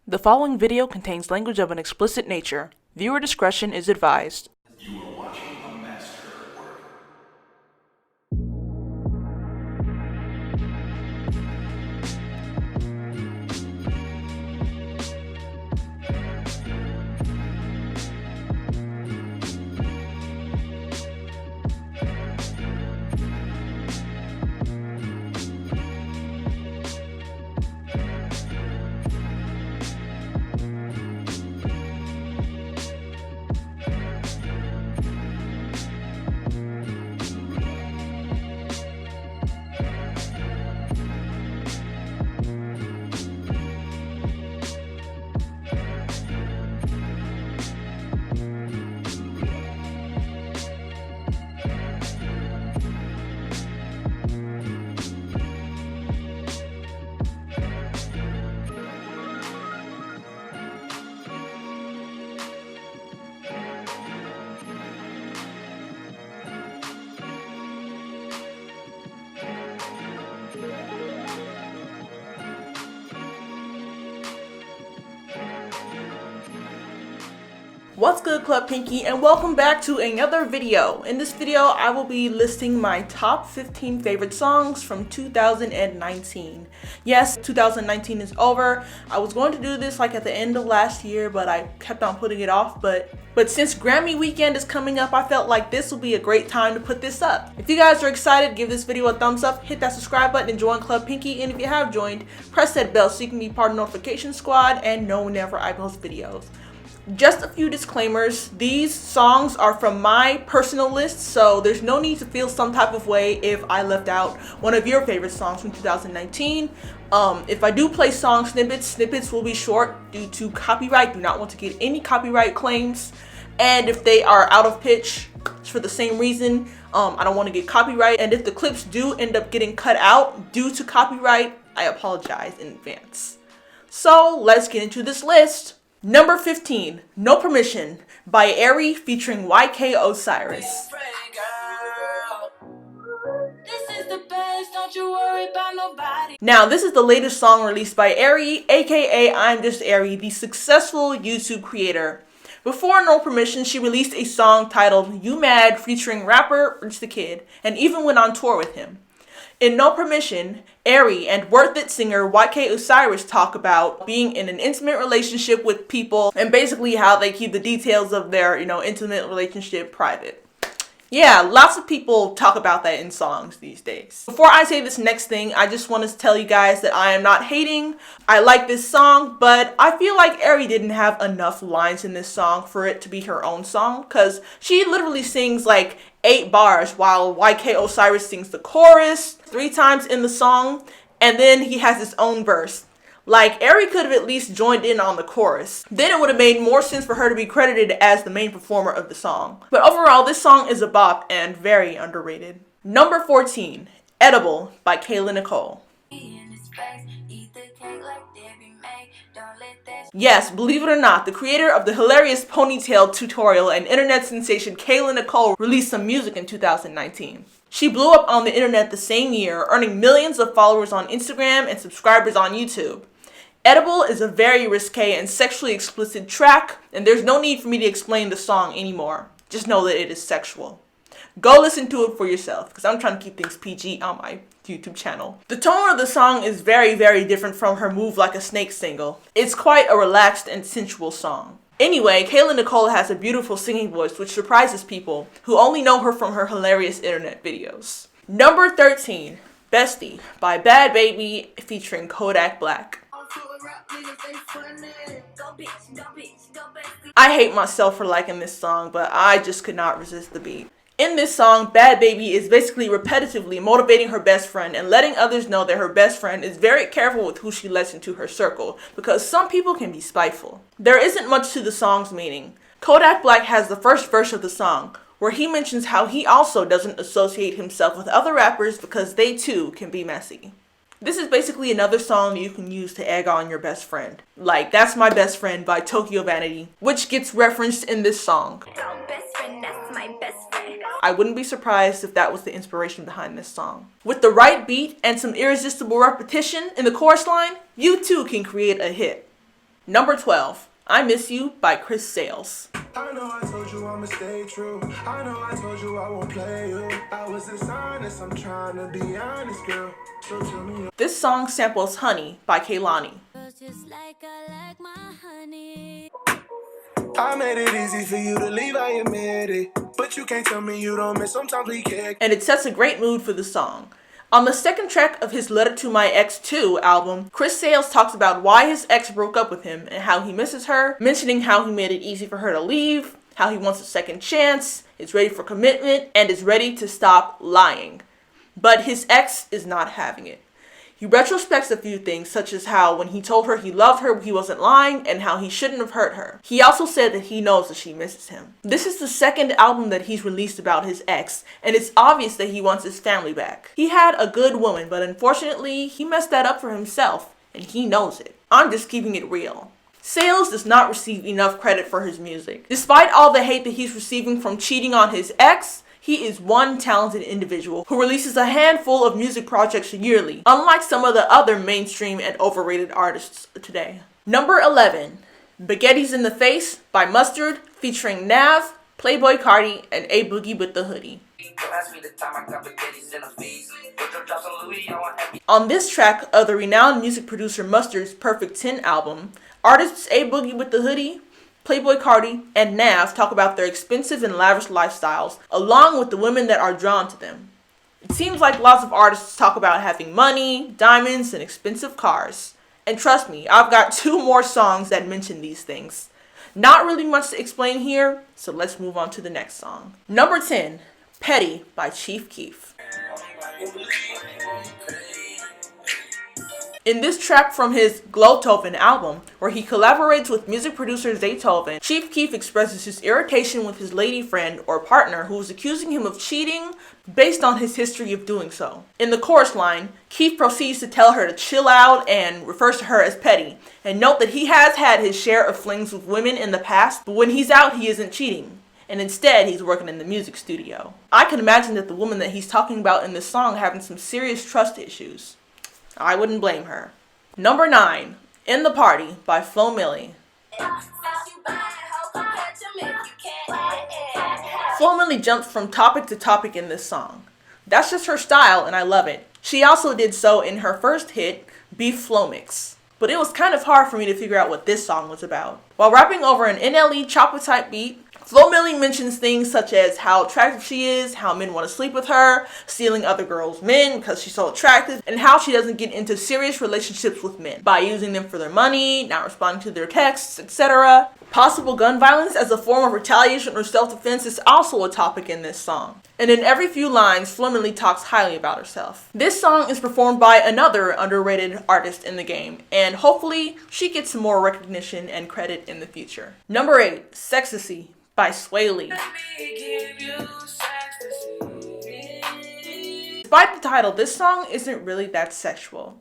The following video contains language of an explicit nature. Viewer discretion is advised. You are watching a masterwork. What's good, Club Pinky, and welcome back to another video. In this video, I will be listing my top 15 favorite songs from 2019. Yes, 2019 is over. I was going to do this like at the end of last year, but I kept on putting it off. But since Grammy weekend is coming up, I felt like this will be a great time to put this up. If you guys are excited, give this video a thumbs up, hit that subscribe button, and join Club Pinky. And if you have joined, press that bell so you can be part of the notification squad and know whenever I post videos. Just a few disclaimers. These songs are from my personal list, so there's no need to feel some type of way if I left out one of your favorite songs from 2019. If I do play song snippets will be short due to copyright. Do not want to get any copyright claims. And if they are out of pitch, it's for the same reason. I don't want to get copyright. And if the clips do end up getting cut out due to copyright, I apologize in advance. So let's get into this list. Number 15, No Permission by Ari featuring YK Osiris. Now, this is the latest song released by Ari, aka I'm Just Ari, the successful YouTube creator. Before No Permission, she released a song titled You Mad featuring rapper Rich the Kid, and even went on tour with him. In No Permission, Ari and Worth It singer YK Osiris talk about being in an intimate relationship with people and basically how they keep the details of their, intimate relationship private. Yeah, lots of people talk about that in songs these days. Before I say this next thing, I just want to tell you guys that I am not hating. I like this song, but I feel like Ari didn't have enough lines in this song for it to be her own song, because she literally sings like 8 bars while YK Osiris sings the chorus 3 times in the song, and then he has his own verse. Like, Ari could have at least joined in on the chorus. Then it would have made more sense for her to be credited as the main performer of the song. But overall, this song is a bop and very underrated. Number 14, Edible by Kayla Nicole. Yes, believe it or not, the creator of the hilarious ponytail tutorial and internet sensation Kayla Nicole released some music in 2019. She blew up on the internet the same year, earning millions of followers on Instagram and subscribers on YouTube. Edible is a very risque and sexually explicit track, and there's no need for me to explain the song anymore. Just know that it is sexual. Go listen to it for yourself, because I'm trying to keep things PG on my YouTube channel. The tone of the song is very, very different from her Move Like a Snake single. It's quite a relaxed and sensual song. Anyway, Kayla Nicole has a beautiful singing voice which surprises people who only know her from her hilarious internet videos. Number 13, Bestie by Bad Baby featuring Kodak Black. I hate myself for liking this song, but I just could not resist the beat. In this song, Bad Baby is basically repetitively motivating her best friend and letting others know that her best friend is very careful with who she lets into her circle, because some people can be spiteful. There isn't much to the song's meaning. Kodak Black has the first verse of the song, where he mentions how he also doesn't associate himself with other rappers because they too can be messy. This is basically another song you can use to egg on your best friend. Like, That's My Best Friend by Tokyo Vanity, which gets referenced in this song. I wouldn't be surprised if that was the inspiration behind this song. With the right beat and some irresistible repetition in the chorus line, you too can create a hit. Number 12, I Miss You by Chris Sales. I know I told you I'ma stay true. I know I told you I won't play you. I was dishonest, I'm trying to be honest, girl. So tell me. This song samples Honey by Kehlani. Just like I like my honey. I made it easy for you to leave, I admit it. But you can't tell me you don't miss, sometimes we can't. And it sets a great mood for the song. On the second track of his Letter to My Ex 2 album, Chris Sales talks about why his ex broke up with him and how he misses her, mentioning how he made it easy for her to leave, how he wants a second chance, is ready for commitment, and is ready to stop lying. But his ex is not having it. He retrospects a few things, such as how when he told her he loved her, he wasn't lying, and how he shouldn't have hurt her. He also said that he knows that she misses him. This is the second album that he's released about his ex, and it's obvious that he wants his family back. He had a good woman, but unfortunately, he messed that up for himself, and he knows it. I'm just keeping it real. Sales does not receive enough credit for his music. Despite all the hate that he's receiving from cheating on his ex, he is one talented individual who releases a handful of music projects yearly, unlike some of the other mainstream and overrated artists today. Number 11, Gettys in the Face by Mustard featuring Nav, Playboy Carti, and A Boogie with the Hoodie. On this track of the renowned music producer Mustard's Perfect 10 album, artists A Boogie with the Hoodie, Playboy Carti, and Nav talk about their expensive and lavish lifestyles, along with the women that are drawn to them. It seems like lots of artists talk about having money, diamonds, and expensive cars. And trust me, I've got 2 more songs that mention these things. Not really much to explain here, so let's move on to the next song. Number 10, Petit by Chief Keef. In this track from his Glowtoven album, where he collaborates with music producer Zaytoven, Chief Keef expresses his irritation with his lady friend or partner who is accusing him of cheating based on his history of doing so. In the chorus line, Keef proceeds to tell her to chill out and refers to her as Petit, and note that he has had his share of flings with women in the past, but when he's out he isn't cheating, and instead he's working in the music studio. I can imagine that the woman that he's talking about in this song having some serious trust issues. I wouldn't blame her. Number 9, In the Party by Flo Milli. Flo Milli jumps from topic to topic in this song. That's just her style and I love it. She also did so in her first hit, Beef Flow Mix. But it was kind of hard for me to figure out what this song was about. While rapping over an NLE chopper type beat, Flo Milli mentions things such as how attractive she is, how men want to sleep with her, stealing other girls' men because she's so attractive, and how she doesn't get into serious relationships with men by using them for their money, not responding to their texts, etc. Possible gun violence as a form of retaliation or self-defense is also a topic in this song. And in every few lines, Flo Milli talks highly about herself. This song is performed by another underrated artist in the game, and hopefully she gets some more recognition and credit in the future. Number 8, Sexist E by Sway Lee. Despite the title, this song isn't really that sexual.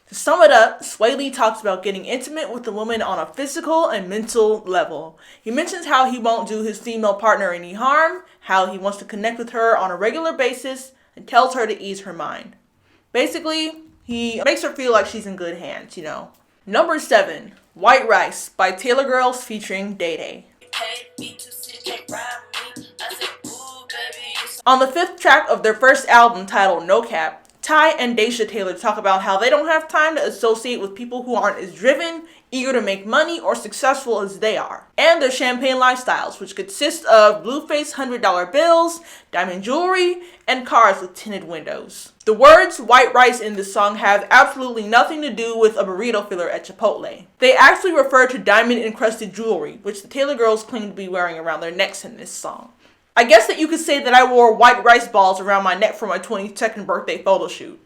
To sum it up, Sway Lee talks about getting intimate with a woman on a physical and mental level. He mentions how he won't do his female partner any harm, how he wants to connect with her on a regular basis, and tells her to ease her mind. Basically, he makes her feel like she's in good hands, you know. Number 7, White Rice by Taylor Girls featuring Day Day. On the 5th track of their first album titled No Cap, Ty and Daisha Taylor talk about how they don't have time to associate with people who aren't as driven, eager to make money, or successful as they are, and their champagne lifestyles, which consist of blue-faced $100 bills, diamond jewelry, and cars with tinted windows. The words white rice in this song have absolutely nothing to do with a burrito filler at Chipotle. They actually refer to diamond-encrusted jewelry, which the Taylor Girls claim to be wearing around their necks in this song. I guess that you could say that I wore white rice balls around my neck for my 22nd birthday photo shoot.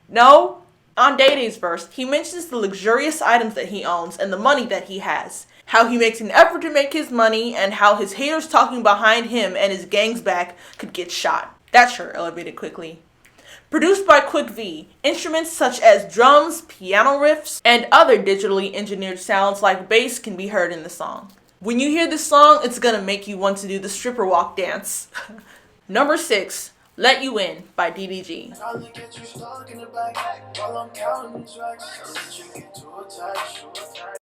No? On Day Day's verse, he mentions the luxurious items that he owns and the money that he has, how he makes an effort to make his money, and how his haters talking behind him and his gang's back could get shot. That sure elevated quickly. Produced by Quick V, instruments such as drums, piano riffs, and other digitally engineered sounds like bass can be heard in the song. When you hear this song, it's gonna make you want to do the stripper walk dance. Number 6, Let You In by DDG.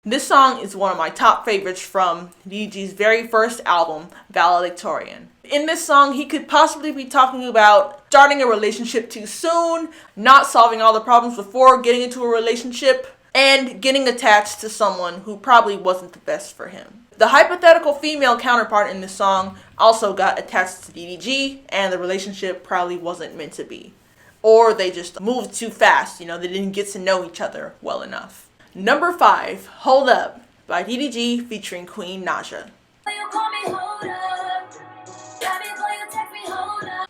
This song is one of my top favorites from DDG's very first album, Valedictorian. In this song, he could possibly be talking about starting a relationship too soon, not solving all the problems before getting into a relationship, and getting attached to someone who probably wasn't the best for him. The hypothetical female counterpart in this song also got attached to DDG, and the relationship probably wasn't meant to be. Or they just moved too fast, they didn't get to know each other well enough. Number 5, Hold Up by DDG featuring Queen Naja.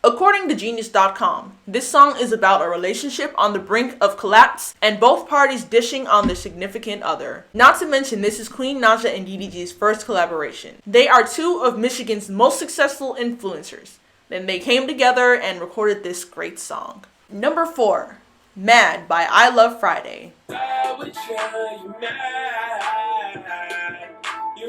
According to Genius.com, this song is about a relationship on the brink of collapse and both parties dishing on their significant other. Not to mention, this is Queen Naja and DDG's first collaboration. They are two of Michigan's most successful influencers. Then they came together and recorded this great song. Number 4, Mad by I Love Friday.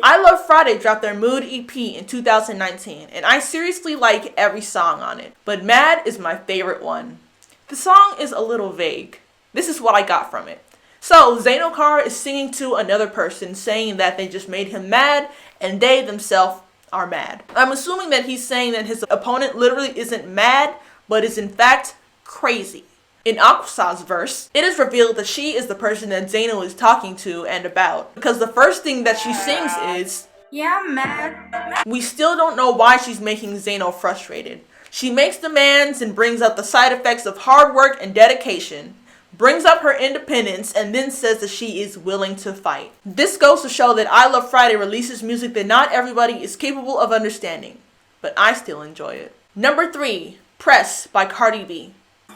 I Love Friday dropped their Mood EP in 2019, and I seriously like every song on it, but Mad is my favorite one. The song is a little vague. This is what I got from it. So, Zainokar is singing to another person saying that they just made him mad, and they themselves are mad. I'm assuming that he's saying that his opponent literally isn't mad, but is in fact crazy. In Aquasa's verse, it is revealed that she is the person that Zaino is talking to and about, because the first thing that she sings is, "Yeah, I'm mad." We still don't know why she's making Zaino frustrated. She makes demands and brings up the side effects of hard work and dedication, brings up her independence, and then says that she is willing to fight. This goes to show that I Love Friday releases music that not everybody is capable of understanding, but I still enjoy it. Number 3, Press by Cardi B.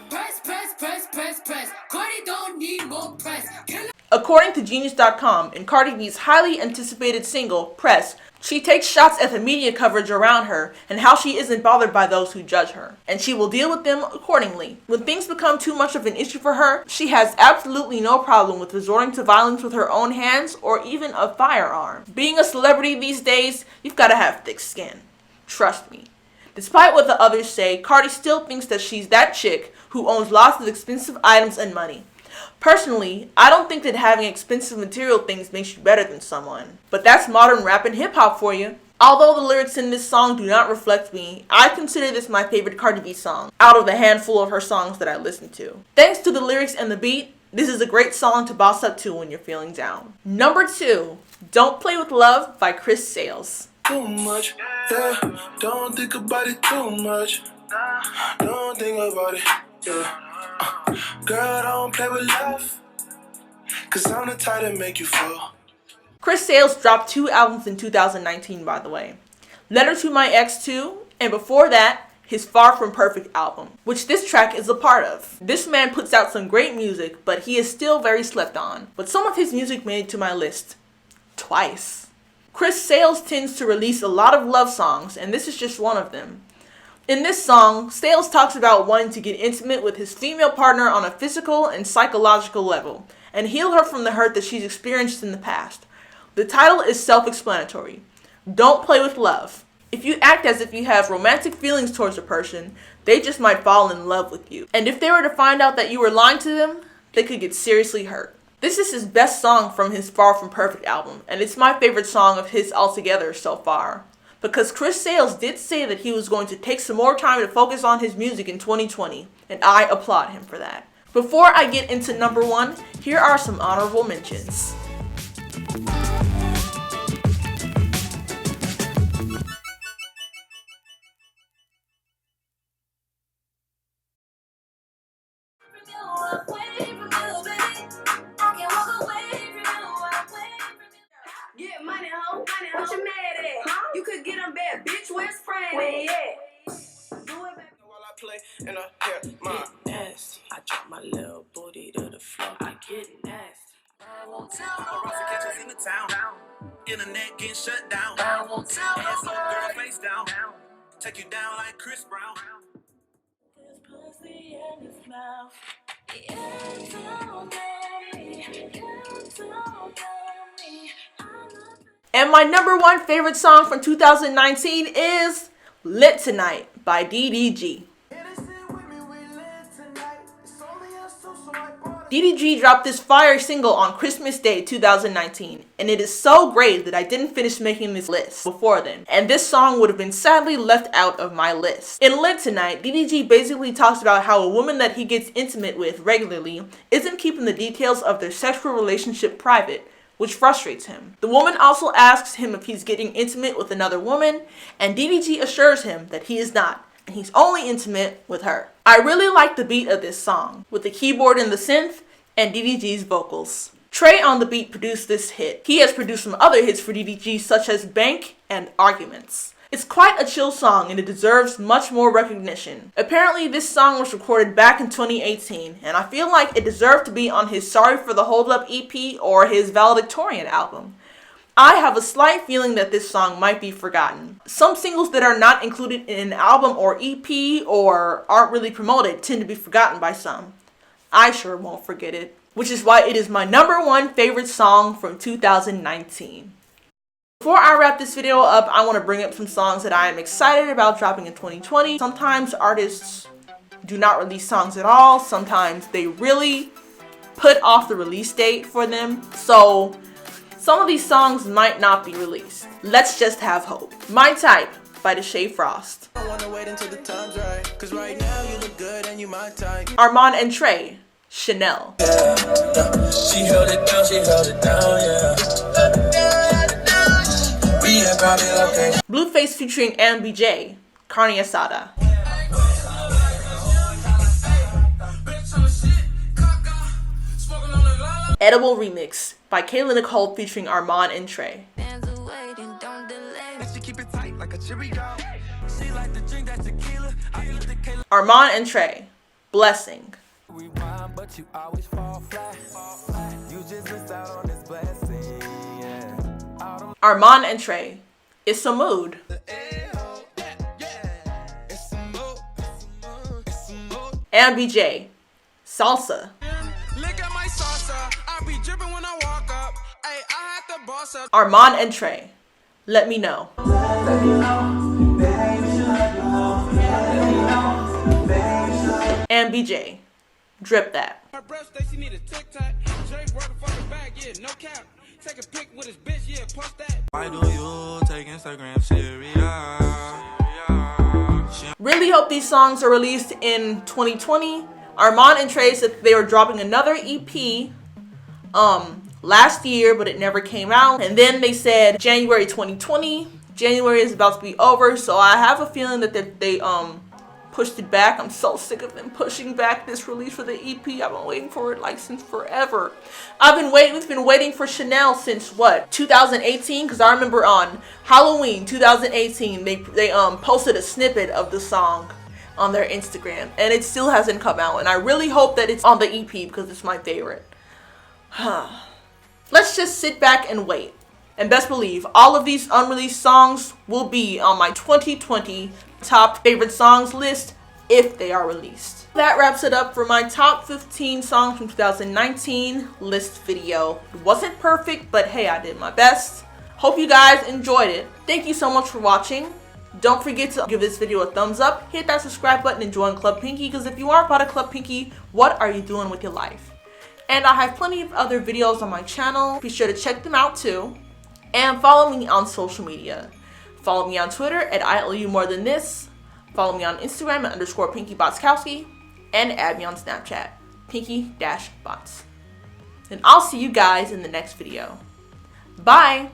Press, press, press, press, press. Cardi don't need more press. According to Genius.com, in Cardi B's highly anticipated single, Press, she takes shots at the media coverage around her and how she isn't bothered by those who judge her, and she will deal with them accordingly. When things become too much of an issue for her, she has absolutely no problem with resorting to violence with her own hands or even a firearm. Being a celebrity these days, you've got to have thick skin. Trust me. Despite what the others say, Cardi still thinks that she's that chick who owns lots of expensive items and money. Personally, I don't think that having expensive material things makes you better than someone. But that's modern rap and hip hop for you. Although the lyrics in this song do not reflect me, I consider this my favorite Cardi B song, out of the handful of her songs that I listen to. Thanks to the lyrics and the beat, this is a great song to boss up to when you're feeling down. Number 2, Don't Play With Love by Chris Sales. Too much, yeah. Don't think about it too much. Don't think about it, yeah. Girl, don't play with love, 'cause I'm the type to make you fall. Chris Sales dropped 2 albums in 2019, by the way. Letter to My Ex 2, and before that, his Far From Perfect album, which this track is a part of. This man puts out some great music, but he is still very slept on. But some of his music made it to my list. Twice. Chris Sales tends to release a lot of love songs, and this is just one of them. In this song, Sales talks about wanting to get intimate with his female partner on a physical and psychological level, and heal her from the hurt that she's experienced in the past. The title is self-explanatory. Don't play with love. If you act as if you have romantic feelings towards a person, they just might fall in love with you. And if they were to find out that you were lying to them, they could get seriously hurt. This is his best song from his Far From Perfect album, and it's my favorite song of his altogether so far. Because Chris Sales did say that he was going to take some more time to focus on his music in 2020, and I applaud him for that. Before I get into number 1, here are some honorable mentions. What you mad at? Huh? You could get them bad, bitch. Where's Franny? Do it, baby. While I play and I hear my nasty. I drop my little booty to the floor. I get nasty. I won't tell no catch us in the town. Internet getting shut down. I won't tell no ass up, girl, face down. Take you down like Chris Brown. There's pussy in his mouth. You don't know me. You don't know me. And my number 1 favorite song from 2019 is Lit Tonight by DDG. DDG dropped this fire single on Christmas Day 2019, and it is so great that I didn't finish making this list before then, and this song would have been sadly left out of my list. In Lit Tonight, DDG basically talks about how a woman that he gets intimate with regularly isn't keeping the details of their sexual relationship private, which frustrates him. The woman also asks him if he's getting intimate with another woman, and DDG assures him that he is not, and he's only intimate with her. I really like the beat of this song, with the keyboard and the synth, and DDG's vocals. Trey on the beat produced this hit. He has produced some other hits for DDG such as Bank and Arguments. It's quite a chill song and it deserves much more recognition. Apparently this song was recorded back in 2018 and I feel like it deserved to be on his Sorry for the Hold Up EP or his Valedictorian album. I have a slight feeling that this song might be forgotten. Some singles that are not included in an album or EP or aren't really promoted tend to be forgotten by some. I sure won't forget it, which is why it is my #1 favorite song from 2019. Before I wrap this video up, I want to bring up some songs that I am excited about dropping in 2020. Sometimes artists do not release songs at all. Sometimes they really put off the release date for them. So some of these songs might not be released. Let's just have hope. My Type by Deshae Frost. I wanna wait until the time's right, 'cause right now you look good and you my type. Armand and Trey, Chanel. She held it down, yeah. Blueface featuring MBJ, Carne Asada. Edible Remix by Kayla Nicole featuring Armand and Trey. Armand and Trey, Blessing. Armand and Trey, It's a Mood. MBJ, Salsa. Armand and Trey, Let Me Know. MBJ, Drip That. Why do you take Instagram serious? Really hope these songs are released in 2020. Armand and Trey said they were dropping another EP last year, but it never came out. And then they said January 2020. January is about to be over, so I have a feeling that they pushed it back. I'm so sick of them pushing back this release for the EP. I've been waiting for it like since forever. We've been waiting for Chanel since what, 2018? Because I remember on Halloween 2018 they posted a snippet of the song on their Instagram and it still hasn't come out, and I really hope that it's on the EP because it's my favorite. Let's just sit back and wait. And best believe all of these unreleased songs will be on my 2020 top favorite songs list if they are released. That wraps it up for my top 15 songs from 2019 list video. It wasn't perfect, but hey, I did my best. Hope you guys enjoyed it. Thank you so much for watching. Don't forget to give this video a thumbs up, hit that subscribe button, and join Club Pinky, because if you aren't part of Club Pinky, what are you doing with your life? And I have plenty of other videos on my channel. Be sure to check them out too. And follow me on social media. Follow me on Twitter at ILUMoreThanThis. Follow me on Instagram at _Pinky Botzcowski. And add me on Snapchat, Pinky-Bots. And I'll see you guys in the next video. Bye!